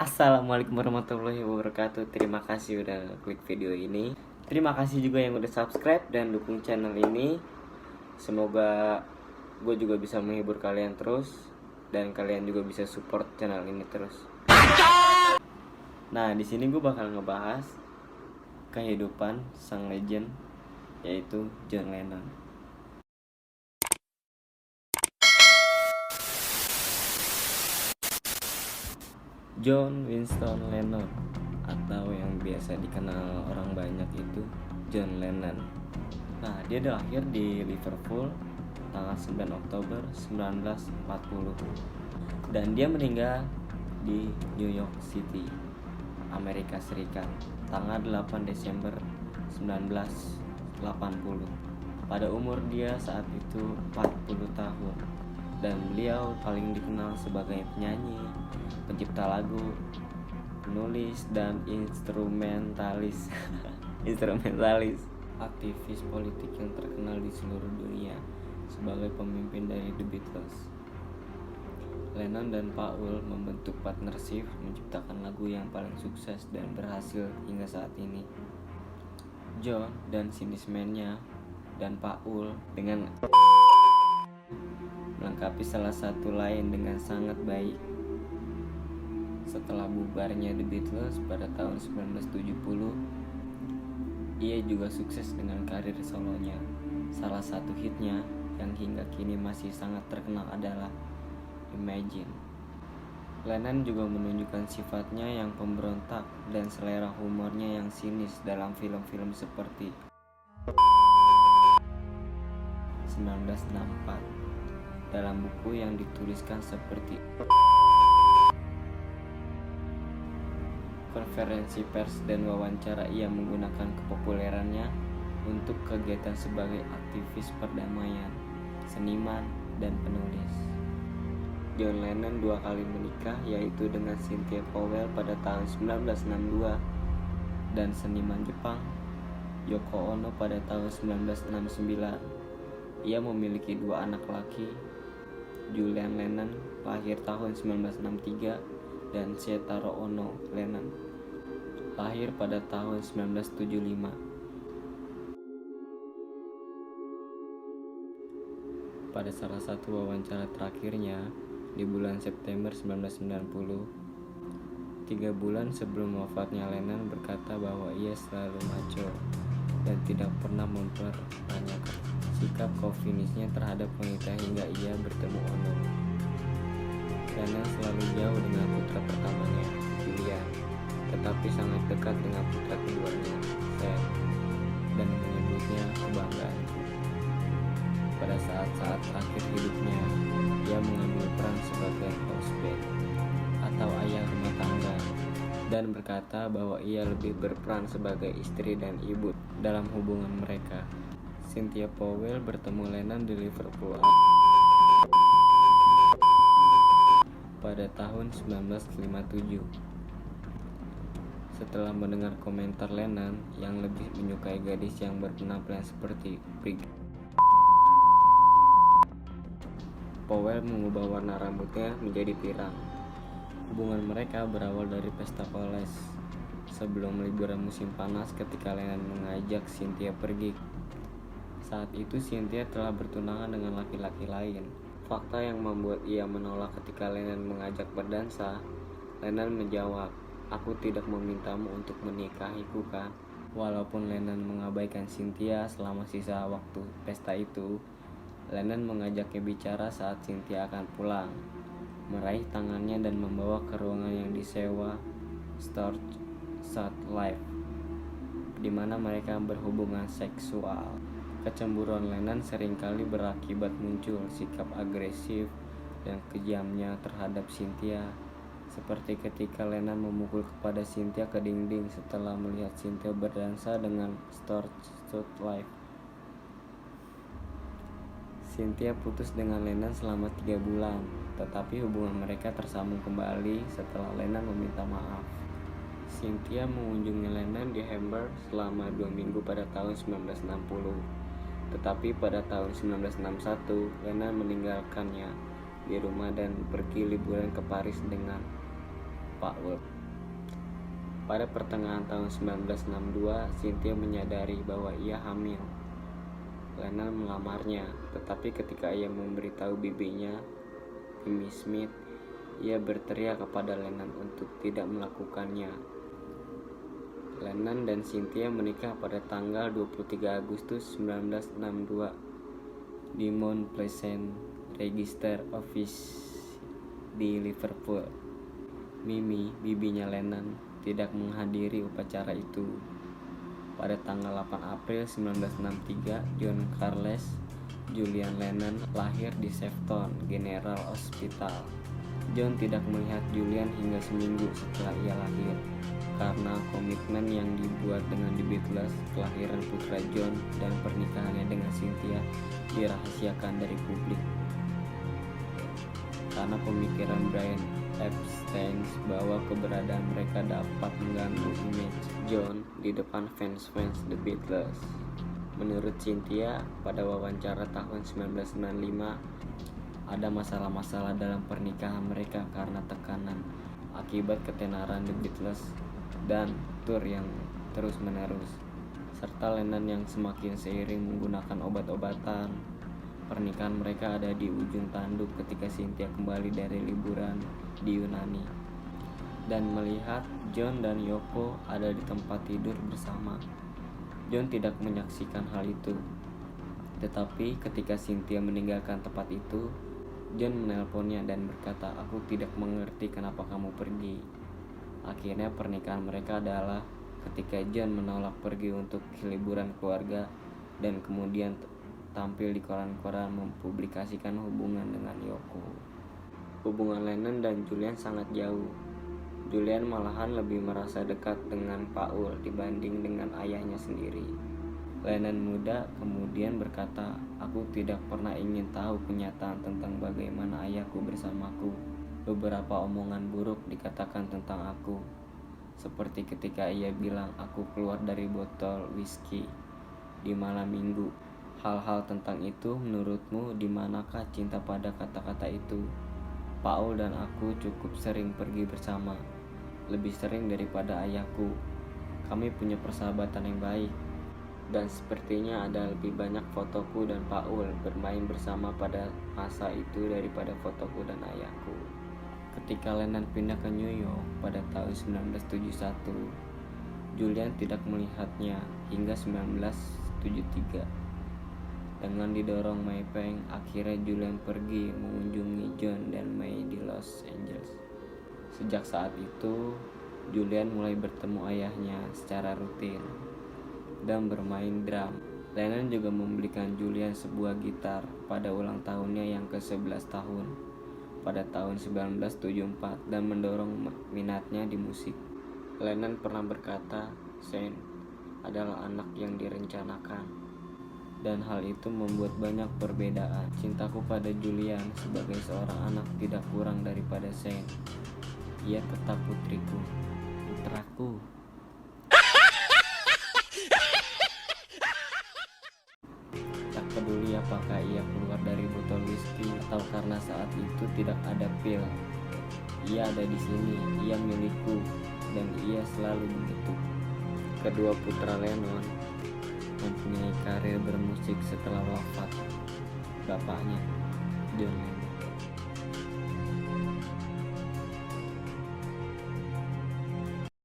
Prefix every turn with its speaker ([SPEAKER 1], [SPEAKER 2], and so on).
[SPEAKER 1] Assalamualaikum warahmatullahi wabarakatuh. Terima kasih udah klik video ini. Terima kasih juga yang udah subscribe dan dukung channel ini. Semoga gue juga bisa menghibur kalian terus, dan kalian juga bisa support channel ini terus. Nah, di sini gue bakal ngebahas kehidupan sang legend, yaitu John Lennon. John Winston Lennon, atau yang biasa dikenal orang banyak itu John Lennon. Nah, dia lahir di Liverpool tanggal 9 Oktober 1940 dan dia meninggal di New York City, Amerika Serikat tanggal 8 Desember 1980 pada umur dia saat itu 40 tahun. Dan beliau paling dikenal sebagai penyanyi, pencipta lagu, penulis, dan instrumentalis aktivis politik yang terkenal di seluruh dunia sebagai pemimpin dari The Beatles. Lennon dan Paul membentuk partnership menciptakan lagu yang paling sukses dan berhasil hingga saat ini. John dan sinismennya dan Paul dengan melengkapi salah satu lain dengan sangat baik. Setelah bubarnya The Beatles pada tahun 1970, ia juga sukses dengan karir solonya. Salah satu hitnya yang hingga kini masih sangat terkenal adalah Imagine. Lennon juga menunjukkan sifatnya yang pemberontak dan selera humornya yang sinis dalam film-film seperti 1964. Dalam buku yang dituliskan seperti konferensi pers dan wawancara, ia menggunakan kepopulerannya untuk kegiatan sebagai aktivis perdamaian, seniman, dan penulis. John Lennon 2 kali menikah, yaitu dengan Cynthia Powell pada tahun 1962 dan seniman Jepang Yoko Ono pada tahun 1969. Ia memiliki 2 anak laki, Julian Lennon lahir tahun 1963 dan Setaro Ono Lennon lahir pada tahun 1975. Pada salah satu wawancara terakhirnya di bulan September 1990, 3 bulan sebelum wafatnya, Lennon berkata bahwa ia selalu maco dan tidak pernah mempertanyakan sikap komunisnya terhadap wanita hingga ia bertemu Ono. Lennon selalu jauh dengan putra pertamanya, Julian, tetapi sangat dekat dengan putra keduanya, Sam, dan menyebutnya kebanggaanku. Pada saat-saat akhir hidupnya, ia mengambil peran sebagai husband atau ayah rumah tangga dan berkata bahwa ia lebih berperan sebagai istri dan ibu dalam hubungan mereka. Cynthia Powell bertemu Lennon di Liverpool pada tahun 1957. Setelah mendengar komentar Lennon yang lebih menyukai gadis yang berpenampilan seperti prig, Powell mengubah warna rambutnya menjadi pirang. Hubungan mereka berawal dari pesta koles sebelum liburan musim panas ketika Lennon mengajak Cynthia pergi. Saat itu Cynthia telah bertunangan dengan laki-laki lain. Fakta yang membuat ia menolak ketika Lennon mengajak berdansa. Lennon menjawab, "Aku tidak memintamu untuk menikahiku kan?" Walaupun Lennon mengabaikan Cynthia selama sisa waktu pesta itu, Lennon mengajaknya bicara saat Cynthia akan pulang, meraih tangannya dan membawa ke ruangan yang disewa Short Life, di mana mereka berhubungan seksual. Kecemburuan Lennon seringkali berakibat muncul sikap agresif dan kejamnya terhadap Cynthia, seperti ketika Lennon memukul kepada Cynthia ke dinding setelah melihat Cynthia berdansa dengan Short Life. Cynthia putus dengan Lennon selama 3 bulan, tetapi hubungan mereka tersambung kembali setelah Lennon meminta maaf. Cynthia mengunjungi Lennon di Hamburg selama 2 minggu pada tahun 1960. Tetapi pada tahun 1961, Lennon meninggalkannya di rumah dan pergi liburan ke Paris dengan Paul. Pada pertengahan tahun 1962, Cynthia menyadari bahwa ia hamil. Lennon melamarnya, tetapi ketika ia memberitahu bibinya, Mimi Smith, ia berteriak kepada Lennon untuk tidak melakukannya. Lennon dan Cynthia menikah pada tanggal 23 Agustus 1962 di Mount Pleasant Register Office di Liverpool. Mimi, bibinya Lennon, tidak menghadiri upacara itu. Pada tanggal 8 April 1963, John Charles Julian Lennon lahir di Sefton General Hospital. John tidak melihat Julian hingga seminggu setelah ia lahir, karena komitmen yang dibuat dengan The Beatles. Kelahiran putra John dan pernikahannya dengan Cynthia dirahasiakan dari publik, karena pemikiran Brian Epstein bahwa keberadaan mereka dapat mengganggu image John di depan fans-fans The Beatles. Menurut Cynthia, pada wawancara tahun 1995, ada masalah-masalah dalam pernikahan mereka karena tekanan akibat ketenaran The Beatles dan tur yang terus-menerus, serta Lennon yang semakin seiring menggunakan obat-obatan. Pernikahan mereka ada di ujung tanduk ketika Cynthia kembali dari liburan di Yunani dan melihat John dan Yoko ada di tempat tidur bersama. John tidak menyaksikan hal itu, tetapi ketika Cynthia meninggalkan tempat itu, John menelponnya dan berkata, "Aku tidak mengerti kenapa kamu pergi." Akhirnya pernikahan mereka adalah ketika John menolak pergi untuk liburan keluarga dan kemudian tampil di koran-koran mempublikasikan hubungan dengan Yoko. Hubungan Lennon dan Julian sangat jauh. Julian malahan lebih merasa dekat dengan Paul dibanding dengan ayahnya sendiri. Lennon muda kemudian berkata, "Aku tidak pernah ingin tahu kenyataan tentang bagaimana ayahku bersamaku. Beberapa omongan buruk dikatakan tentang aku, seperti ketika ia bilang aku keluar dari botol whisky di malam minggu. Hal-hal tentang itu menurutmu di manakah cinta pada kata-kata itu? Paul dan aku cukup sering pergi bersama, lebih sering daripada ayahku. Kami punya persahabatan yang baik. Dan sepertinya ada lebih banyak fotoku dan Paul bermain bersama pada masa itu daripada fotoku dan ayahku." Ketika Lennon pindah ke New York pada tahun 1971, Julian tidak melihatnya hingga 1973. Dengan didorong Maybank, akhirnya Julian pergi mengunjungi John dan May di Los Angeles. Sejak saat itu, Julian mulai bertemu ayahnya secara rutin dan bermain drum. Lennon juga membelikan Julian sebuah gitar pada ulang tahunnya yang ke-11 tahun pada tahun 1974 dan mendorong minatnya di musik. Lennon pernah berkata, "Sean adalah anak yang direncanakan, dan hal itu membuat banyak perbedaan. Cintaku pada Julian sebagai seorang anak tidak kurang daripada Sean. Ia tetap putriku, putraku." Tak peduli apakah ia keluar dari botol whisky atau karena saat itu tidak ada pil, ia ada di sini, ia milikku, dan ia selalu begitu. Kedua putra Lennon mempunyai karir bermusik setelah wafat bapaknya, John Lennon.